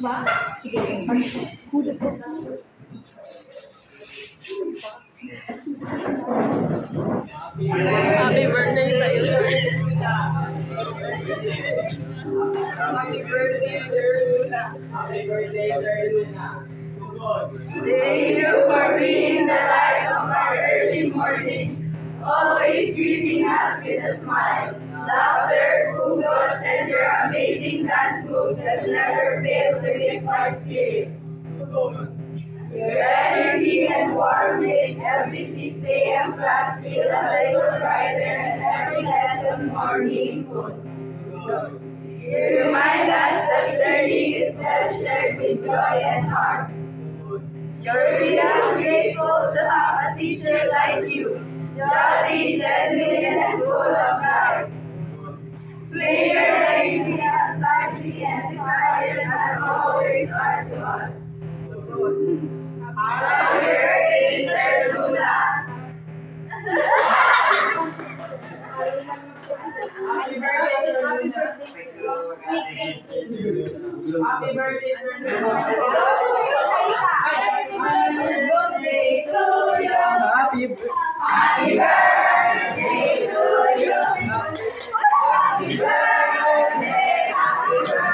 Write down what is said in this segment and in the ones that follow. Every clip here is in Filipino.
Happy birthday sa'yo, sir. Happy birthday, Sir Luna. Happy birthday, Sir Luna. Thank you for being the light of our early mornings, always greeting us with a smile. Laughter, food, and your amazing dance moves that never fail to lift our spirits. Your energy and warmth make every 6 a.m. class feel a little brighter and every lesson more meaningful. You remind us that learning is best shared with joy and heart. We are grateful to have a teacher like you, jolly, genuine, and full of life. Player like us, lively and inspiring as always are to us. Happy birthday, Sir Luna! Happy birthday, Sir Luna! Happy birthday, Sir Luna! Happy birthday to you! Happy birthday to you! Happy birthday, happy birthday,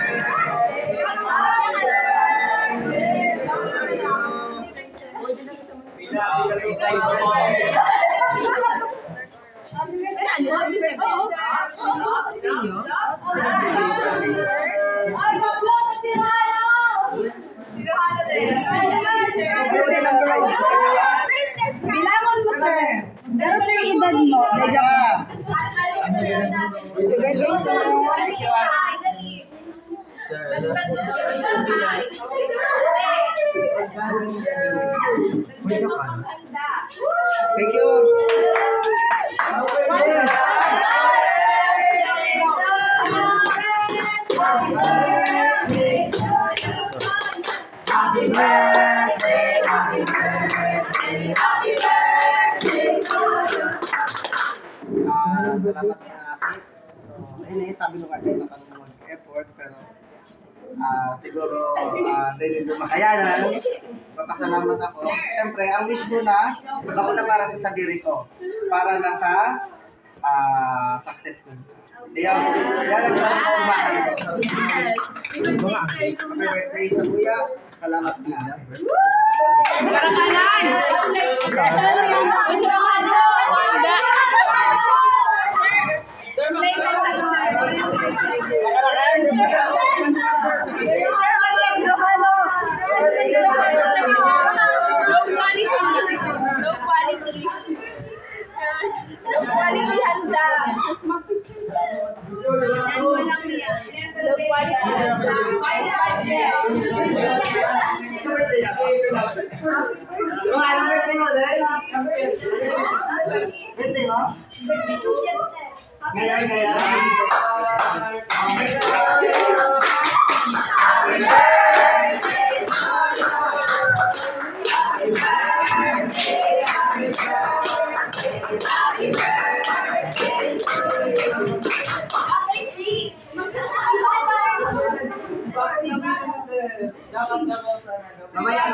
Bilangon mo, sir. Pero sir, edad mo. Thank you. Happy birthday, happy birthday, happy birthday to you. Salamat na Kate. So, ayun eh, sabi nung kanina mag-effort, pero siguro hindi nyo makayanan. Papasalamat ako. Siyempre, ang wish mo na, ako na para sa sarili ko. Para na sa success mo. Yan ang sarap ko kumakan ko. Happy birthday sa kuya. Salamat na. Birthday mo? Ngayon. Mamaya